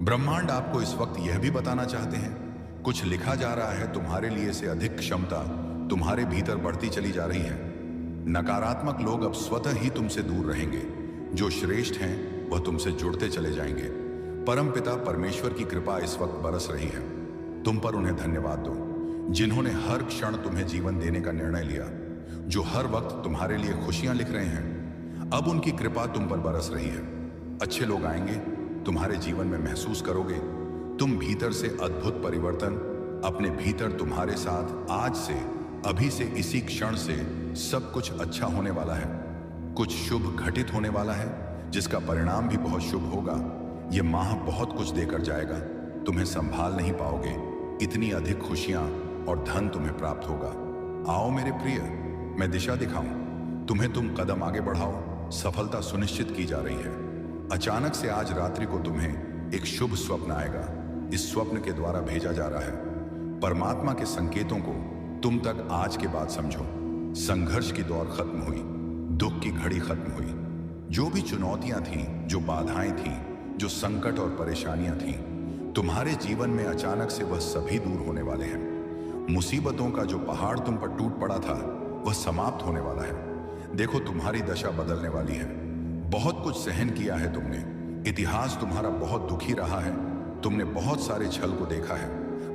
ब्रह्मांड आपको इस वक्त यह भी बताना चाहते हैं, कुछ लिखा जा रहा है तुम्हारे लिए से अधिक क्षमता तुम्हारे भीतर बढ़ती चली जा रही है। नकारात्मक लोग अब स्वतः ही तुमसे दूर रहेंगे, जो श्रेष्ठ हैं वह तुमसे जुड़ते चले जाएंगे। परमपिता परमेश्वर की कृपा इस वक्त बरस रही है। तुम पर उन्हें धन्यवाद दो, जिन्होंने हर क्षण तुम्हें जीवन देने का निर्णय लिया, जो हर वक्त तुम्हारे लिए खुशियां लिख रहे हैं। अब उनकी कृपा तुम पर बरस रही है। अच्छे लोग आएंगे, तुम्हारे जीवन में महसूस करोगे तुम भीतर से अद्भुत परिवर्तन। अपने भीतर तुम्हारे साथ आज से, अभी से, इसी क्षण से सब कुछ अच्छा होने वाला है। कुछ शुभ घटित होने वाला है, जिसका परिणाम भी बहुत शुभ होगा। यह माह बहुत कुछ देकर जाएगा, तुम्हें संभाल नहीं पाओगे। इतनी अधिक खुशियां और धन तुम्हें प्राप्त होगा। आओ मेरे प्रिय, मैं दिशा दिखाऊं तुम्हें, तुम कदम आगे बढ़ाओ। सफलता सुनिश्चित की जा रही है। अचानक से आज रात्रि को तुम्हें एक शुभ स्वप्न आएगा। इस स्वप्न के द्वारा भेजा जा रहा है परमात्मा के संकेतों को तुम तक आज के बाद समझो। संघर्ष की दौर खत्म हुई, दुख की घड़ी खत्म हुई। जो भी चुनौतियां थीं, जो बाधाएं थीं, जो संकट और परेशानियां थीं, तुम्हारे जीवन में अचानक से वह सभी दूर होने वाले हैं। मुसीबतों का जो पहाड़ तुम पर टूट पड़ा था, वह समाप्त होने वाला है। देखो, तुम्हारी दशा बदलने वाली है। बहुत कुछ सहन किया है तुमने। इतिहास तुम्हारा बहुत दुखी रहा है। तुमने बहुत सारे छल को देखा है,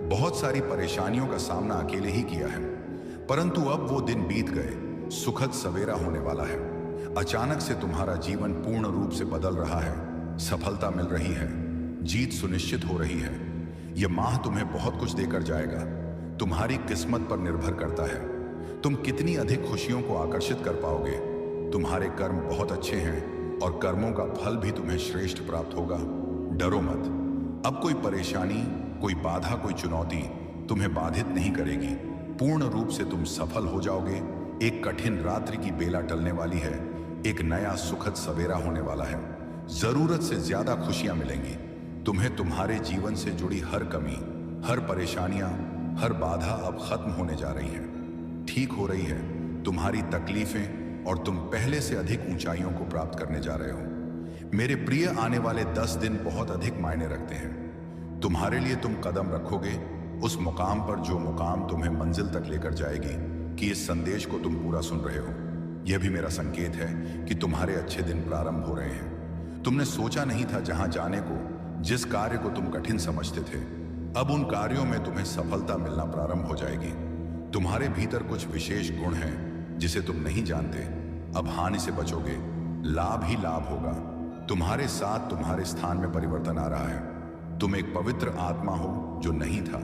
बहुत सारी परेशानियों का सामना अकेले ही किया है। परंतु अब वो दिन बीत गए। सुखद सवेरा होने वाला है। अचानक से तुम्हारा जीवन पूर्ण रूप से बदल रहा है। सफलता मिल रही है, जीत सुनिश्चित हो रही है। यह माह तुम्हें बहुत कुछ देकर जाएगा। तुम्हारी किस्मत पर निर्भर करता है तुम कितनी अधिक खुशियों को आकर्षित कर पाओगे। तुम्हारे कर्म बहुत अच्छे हैं और कर्मों का फल भी तुम्हें श्रेष्ठ प्राप्त होगा। डरो मत। अब कोई परेशानी, कोई बाधा, कोई चुनौती तुम्हें बाधित नहीं करेगी। पूर्ण रूप से तुम सफल हो जाओगे। एक कठिन रात्रि की बेला टलने वाली है। एक नया सुखद सवेरा होने वाला है। जरूरत से ज्यादा खुशियां मिलेंगी तुम्हें। तुम्हारे जीवन से जुड़ी हर कमी, हर परेशानियां, हर बाधा अब खत्म होने जा रही है, ठीक हो रही है। तुम्हारी तकलीफें और तुम पहले से अधिक ऊंचाइयों को प्राप्त करने जा रहे हो। मेरे प्रिय, आने वाले 10 दिन बहुत अधिक मायने रखते हैं तुम्हारे लिए। तुम कदम रखोगे उस मुकाम पर, जो मुकाम तुम्हें मंजिल तक लेकर जाएगी। कि इस संदेश को तुम पूरा सुन रहे हो, यह भी मेरा संकेत है कि तुम्हारे अच्छे दिन प्रारंभ हो रहे हैं। तुमने सोचा नहीं था, जहां जाने को, जिस कार्य को तुम कठिन समझते थे, अब उन कार्यों में तुम्हें सफलता मिलना प्रारंभ हो जाएगी। तुम्हारे भीतर कुछ विशेष गुण हैं जिसे तुम नहीं जानते। अब हानि से बचोगे, लाभ ही लाभ होगा। तुम्हारे साथ तुम्हारे स्थान में परिवर्तन आ रहा है। तुम एक पवित्र आत्मा हो जो नहीं था,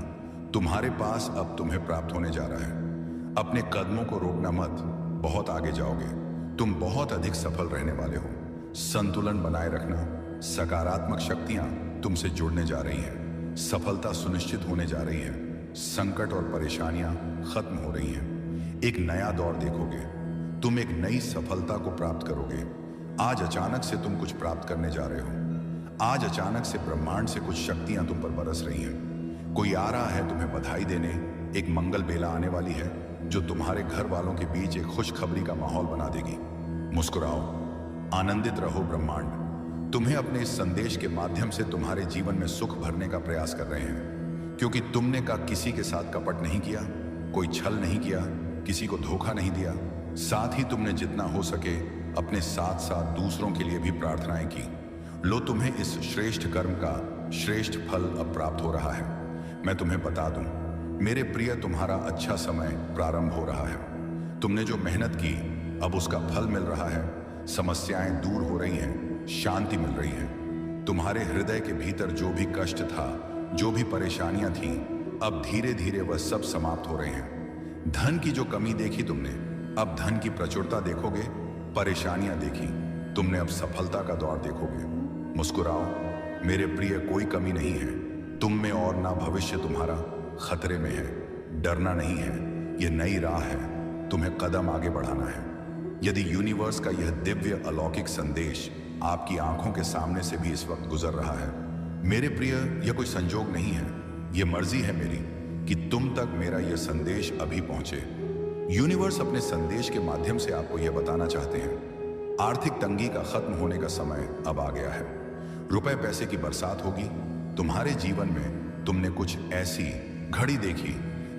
तुम्हारे पास अब तुम्हें प्राप्त होने जा रहा है। अपने कदमों को रोकना मत, बहुत आगे जाओगे। तुम बहुत अधिक सफल रहने वाले हो। संतुलन बनाए रखना। सकारात्मक शक्तियां तुमसे जुड़ने जा रही हैं। सफलता सुनिश्चित होने जा रही है। संकट और परेशानियां खत्म हो रही हैं। एक नया दौर देखोगे। तुम एक नई सफलता को प्राप्त करोगे। आज अचानक से तुम कुछ प्राप्त करने जा रहे हो। आज अचानक से ब्रह्मांड से कुछ शक्तियां तुम पर बरस रही हैं। कोई आ रहा है तुम्हें बधाई देने। एक मंगल बेला आने वाली है, जो तुम्हारे घर वालों के बीच एक खुशखबरी का माहौल बना देगी। मुस्कुराओ, आनंदित रहो। ब्रह्मांड तुम्हें अपने इस संदेश के माध्यम से तुम्हारे जीवन में सुख भरने का प्रयास कर रहे हैं। क्योंकि तुमने का किसी के साथ कपट नहीं किया, कोई छल नहीं किया, किसी को धोखा नहीं दिया। साथ ही तुमने जितना हो सके अपने साथ साथ दूसरों के लिए भी प्रार्थनाएं की। लो, तुम्हें इस श्रेष्ठ कर्म का श्रेष्ठ फल अब प्राप्त हो रहा है। मैं तुम्हें बता दूं मेरे प्रिय, तुम्हारा अच्छा समय प्रारंभ हो रहा है। तुमने जो मेहनत की, अब उसका फल मिल रहा है। समस्याएं दूर हो रही हैं, शांति मिल रही है। तुम्हारे हृदय के भीतर जो भी कष्ट था, जो भी परेशानियां थीं, अब धीरे धीरे वह सब समाप्त हो रहे हैं। धन की जो कमी देखी तुमने, अब धन की प्रचुरता देखोगे। परेशानियां देखी तुमने, अब सफलता का दौर देखोगे। मुस्कुराओ मेरे प्रिय, कोई कमी नहीं है तुम में, और ना भविष्य तुम्हारा खतरे में है। डरना नहीं है, यह नई राह है। तुम्हें कदम आगे बढ़ाना है। यदि यूनिवर्स का यह दिव्य अलौकिक संदेश आपकी आंखों के सामने से भी इस वक्त गुजर रहा है, मेरे प्रिय, यह कोई संजोग नहीं है। यह मर्जी है मेरी कि तुम तक मेरा यह संदेश अभी पहुंचे। यूनिवर्स अपने संदेश के माध्यम से आपको यह बताना चाहते हैं, आर्थिक तंगी का खत्म होने का समय अब आ गया है। रुपए पैसे की बरसात होगी, तुम्हारे जीवन में तुमने कुछ ऐसी घड़ी देखी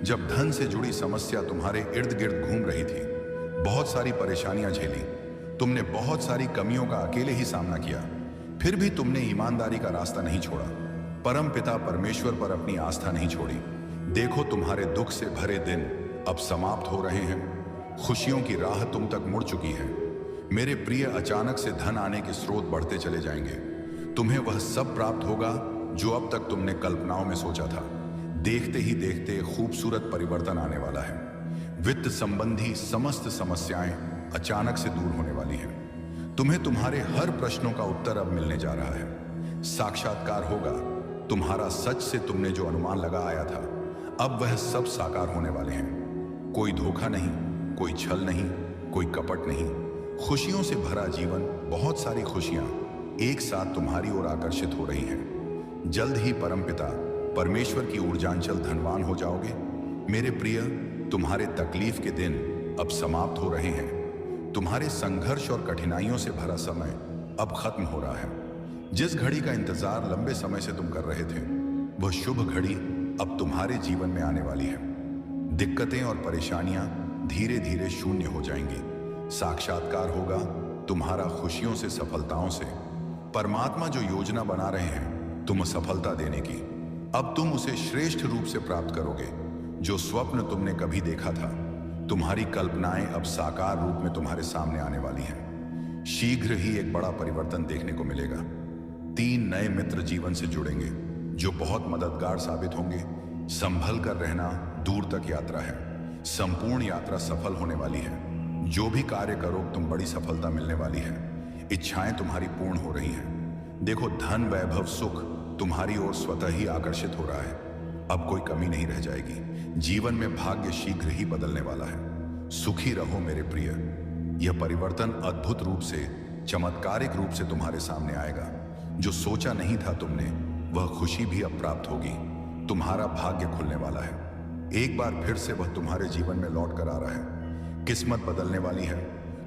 जब धन से जुड़ी समस्या तुम्हारे इर्द गिर्द घूम रही थी। बहुत सारी परेशानियां झेली, तुमने बहुत सारी कमियों का अकेले ही सामना किया, फिर भी तुमने ईमानदारी का रास्ता नहीं छोड़ा, परम पिता परमेश्वर पर अपनी आस्था नहीं छोड़ी। देखो, तुम्हारे दुख से भरे दिन अब समाप्त हो रहे हैं, खुशियों की राह तुम तक मुड़ चुकी है। मेरे प्रिय, अचानक से धन आने के स्रोत बढ़ते चले जाएंगे। तुम्हें वह सब प्राप्त होगा जो अब तक तुमने कल्पनाओं में सोचा था। देखते ही देखते खूबसूरत परिवर्तन आने वाला है। वित्त संबंधी समस्त समस्याएं अचानक से दूर होने वाली हैं। तुम्हें तुम्हारे हर प्रश्नों का उत्तर अब मिलने जा रहा है। साक्षात्कार होगा। तुम्हारा सच से तुमने जो अनुमान लगा आया था, अब वह सब साकार होने वाले हैं। कोई धोखा नहीं, कोई छल नहीं, कोई कपट नहीं। खुशियों से भरा जीवन, बहुत सारी खुशियां एक साथ तुम्हारी ओर आकर्षित हो रही हैं। जल्द ही परमपिता परमेश्वर की ऊर्जांचल धनवान हो जाओगे। मेरे प्रिय, तुम्हारे तकलीफ के दिन अब समाप्त हो रहे हैं। तुम्हारे संघर्ष और कठिनाइयों से भरा समय अब खत्म हो रहा है। जिस घड़ी का इंतजार लंबे समय से तुम कर रहे थे, वह शुभ घड़ी अब तुम्हारे जीवन में आने वाली है। दिक्कतें और परेशानियां धीरे धीरे शून्य हो जाएंगी। साक्षात्कार होगा तुम्हारा खुशियों से, सफलताओं से। परमात्मा जो योजना बना रहे हैं तुम सफलता देने की, अब तुम उसे श्रेष्ठ रूप से प्राप्त करोगे। जो स्वप्न तुमने कभी देखा था, तुम्हारी कल्पनाएं अब साकार रूप में तुम्हारे सामने आने वाली हैं। शीघ्र ही एक बड़ा परिवर्तन देखने को मिलेगा। 3 नए मित्र जीवन से जुड़ेंगे जो बहुत मददगार साबित होंगे। संभल कर रहना, दूर तक यात्रा है। संपूर्ण यात्रा सफल होने वाली है। जो भी कार्य करो, तुम बड़ी सफलता मिलने वाली है। इच्छाएं तुम्हारी पूर्ण हो रही हैं। देखो, धन, वैभव, सुख तुम्हारी ओर स्वतः ही आकर्षित हो रहा है। अब कोई कमी नहीं रह जाएगी। जीवन में भाग्य शीघ्र ही बदलने वाला है। सुखी रहो मेरे प्रिय। यह परिवर्तन अद्भुत रूप से, चमत्कारिक रूप से तुम्हारे सामने आएगा। जो सोचा नहीं था तुमने, वह खुशी भी अब प्राप्त होगी। तुम्हारा भाग्य खुलने वाला है। एक बार फिर से वह तुम्हारे जीवन में लौट कर आ रहा है। किस्मत बदलने वाली है।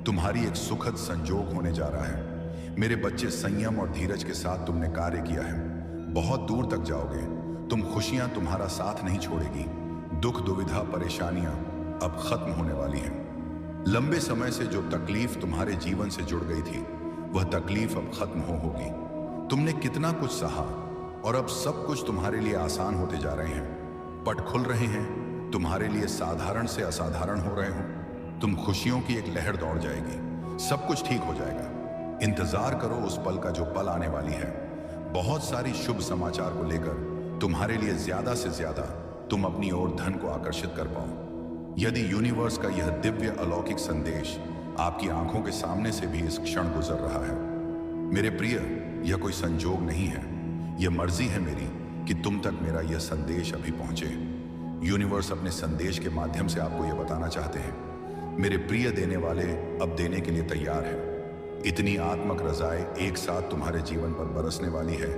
तुम्हारी एक सुखद संजोग होने जा रहा है। मेरे बच्चे, संयम और धीरज के साथ तुमने कार्य किया है। बहुत दूर तक जाओगे। तुम खुशियां तुम्हारा साथ नहीं छोड़ेगी। दुख, दुविधा, परेशानियां अब खत्म होने वाली हैं। लंबे समय से जो तकलीफ तुम्हारे जीवन से जुड़ गई थी, वह तकलीफ अब खत्म होगी। तुमने कितना कुछ सहा और अब सब कुछ तुम्हारे लिए आसान होते जा रहे हैं। पट खुल रहे हैं। तुम्हारे लिए साधारण से असाधारण हो रहे हो। तुम खुशियों की एक लहर दौड़ जाएगी। सब कुछ ठीक हो जाएगा। इंतजार करो उस पल का जो पल आने वाली है। बहुत सारी शुभ समाचार को लेकर तुम्हारे लिए ज्यादा से ज्यादा तुम अपनी ओर धन को आकर्षित कर पाओ। यदि यूनिवर्स का यह दिव्य अलौकिक संदेश आपकी आंखों के सामने से भी इस क्षण गुजर रहा है, मेरे प्रिय, यह कोई संजोग नहीं है। यह मर्जी है मेरी कि तुम तक मेरा यह संदेश अभी पहुंचे। यूनिवर्स अपने संदेश के माध्यम से आपको यह बताना चाहते हैं, मेरे प्रिय देने वाले अब देने के लिए तैयार है। इतनी आत्मक रज़ाएं एक साथ तुम्हारे जीवन पर बरसने वाली है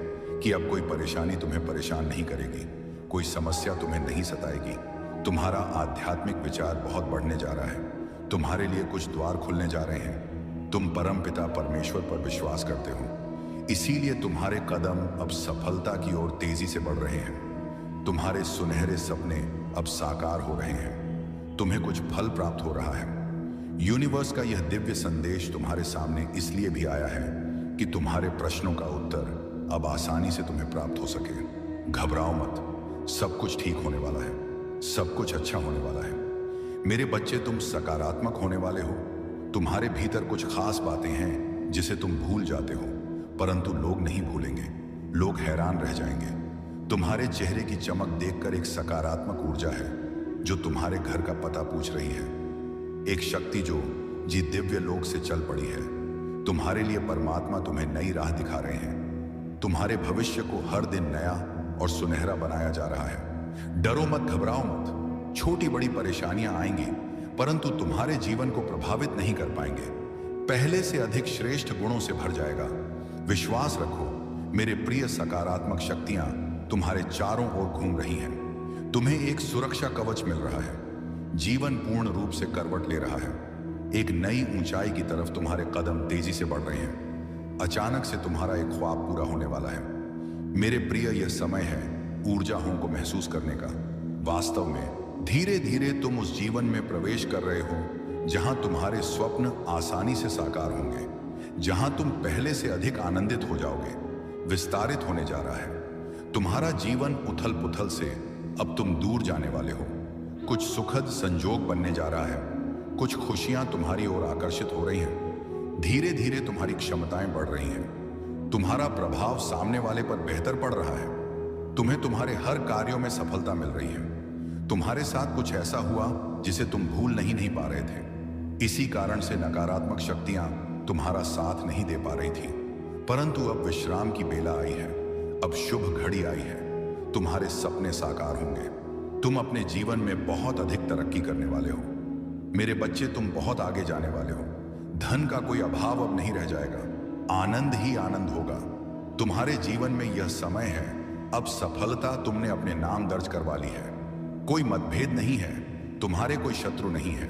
कि अब कोई परेशानी तुम्हें परेशान नहीं करेगी, कोई समस्या तुम्हें नहीं सताएगी। तुम्हारा आध्यात्मिक विचार बहुत बढ़ने जा रहा है। तुम्हारे लिए कुछ द्वार खुलने जा रहे हैं। तुम परम पिता परमेश्वर पर विश्वास करते हो, इसीलिए तुम्हारे कदम अब सफलता की ओर तेजी से बढ़ रहे हैं। तुम्हारे सुनहरे सपने अब साकार हो रहे हैं। तुम्हें कुछ फल प्राप्त हो रहा है। यूनिवर्स का यह दिव्य संदेश तुम्हारे सामने इसलिए भी आया है कि तुम्हारे प्रश्नों का उत्तर अब आसानी से तुम्हें प्राप्त हो सके। घबराओ मत, सब कुछ ठीक होने वाला है। सब कुछ अच्छा होने वाला है। मेरे बच्चे, तुम सकारात्मक होने वाले हो। तुम्हारे भीतर कुछ खास बातें हैं जिसे तुम भूल जाते हो, परंतु लोग नहीं भूलेंगे। लोग हैरान रह जाएंगे। तुम्हारे चेहरे की चमक देखकर एक सकारात्मक ऊर्जा है जो तुम्हारे घर का पता पूछ रही है। एक शक्ति जो दिव्य लोक से चल पड़ी है। तुम्हारे लिए परमात्मा तुम्हें नई राह दिखा रहे हैं। तुम्हारे भविष्य को हर दिन नया और सुनहरा बनाया जा रहा है। डरो मत, घबराओ मत। छोटी बड़ी परेशानियां आएंगी, परंतु तुम्हारे जीवन को प्रभावित नहीं कर पाएंगे। पहले से अधिक श्रेष्ठ गुणों से भर जाएगा। विश्वास रखो मेरे प्रिय। सकारात्मक शक्तियां तुम्हारे चारों ओर घूम रही हैं। तुम्हें एक सुरक्षा कवच मिल रहा है। जीवन पूर्ण रूप से करवट ले रहा है। एक नई ऊंचाई की तरफ तुम्हारे कदम तेजी से बढ़ रहे हैं। अचानक से तुम्हारा एक ख्वाब पूरा होने वाला है। मेरे प्रिय, यह समय है ऊर्जाओं को महसूस करने का। वास्तव में धीरे धीरे तुम उस जीवन में प्रवेश कर रहे हो जहां तुम्हारे स्वप्न आसानी से साकार होंगे, जहां तुम पहले से अधिक आनंदित हो जाओगे। विस्तारित होने जा रहा है तुम्हारा जीवन। उथल पुथल से अब तुम दूर जाने वाले हो। कुछ सुखद संजोग बनने जा रहा है, कुछ खुशियां तुम्हारी ओर आकर्षित हो रही हैं। धीरे धीरे तुम्हारी क्षमताएं बढ़ रही हैं, तुम्हारा प्रभाव सामने वाले पर बेहतर पड़ रहा है। तुम्हें तुम्हारे हर कार्यों में सफलता मिल रही है। तुम्हारे साथ कुछ ऐसा हुआ जिसे तुम भूल नहीं पा रहे थे। इसी कारण से नकारात्मक शक्तियां तुम्हारा साथ नहीं दे पा रही थी, परंतु अब विश्राम की बेला आई है। अब शुभ घड़ी आई है। तुम्हारे सपने साकार होंगे। तुम अपने जीवन में बहुत अधिक तरक्की करने वाले हो। मेरे बच्चे, तुम बहुत आगे जाने वाले हो। धन का कोई अभाव अब नहीं रह जाएगा, आनंद ही आनंद होगा। तुम्हारे जीवन में यह समय है, अब सफलता तुमने अपने नाम दर्ज करवा ली है। कोई मतभेद नहीं है, तुम्हारे कोई शत्रु नहीं है।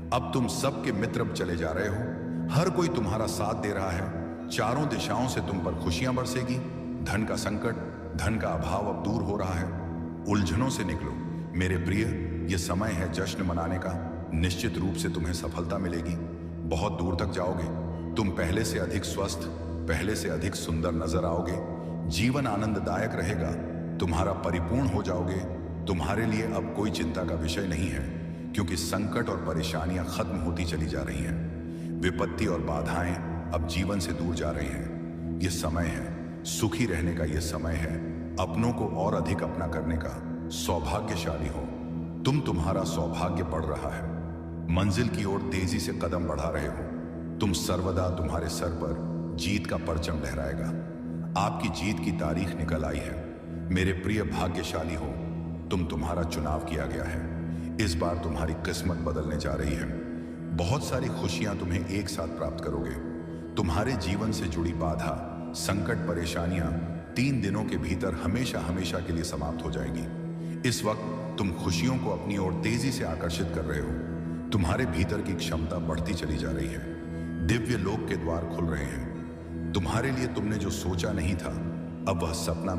अब तुम सबके मित्र चले जा रहे हो। हर कोई तुम्हारा साथ दे रहा है। चारों दिशाओं से तुम पर खुशियां बरसेगी। धन का संकट, धन का अभाव अब दूर हो रहा है। उलझनों से निकलो मेरे प्रिय, यह समय है जश्न मनाने का। निश्चित रूप से तुम्हें सफलता मिलेगी। बहुत दूर तक जाओगे। तुम पहले से अधिक स्वस्थ, पहले से अधिक सुंदर नजर आओगे। जीवन आनंददायक रहेगा। तुम्हारा परिपूर्ण हो जाओगे। तुम्हारे लिए अब कोई चिंता का विषय नहीं है, क्योंकि संकट और परेशानियां खत्म होती चली जा रही हैं। विपत्ति और बाधाएं अब जीवन से दूर जा रही हैं। यह समय है सुखी रहने का। यह समय है अपनों को और अधिक अपना करने का। सौभाग्यशाली हो तुम। तुम्हारा सौभाग्य बढ़ रहा है। मंजिल की ओर तेजी से कदम बढ़ा रहे हो। तुम सर्वदा, तुम्हारे सर पर जीत का परचम लहराएगा। आपकी जीत की तारीख निकल आई है। मेरे प्रिय भाग्यशाली हो तुम। तुम्हारा चुनाव किया गया है। इस बार तुम्हारी किस्मत बदलने जा रही है। बहुत सारी खुशियां तुम्हें एक साथ प्राप्त करोगे। तुम्हारे जीवन से जुड़ी बाधा, संकट, परेशानियां 3 दिनों के भीतर हमेशा हमेशा के लिए समाप्त हो जाएगी। इस वक्त तुम खुशियों को अपनी ओर तेजी से आकर्षित कर रहे हो। तुम्हारे भीतर की क्षमता बढ़ती चली जा रही है। दिव्य लोक के द्वार खुल रहे हैं तुम्हारे लिए। तुमने जो सोचा नहीं था, अब वह सपना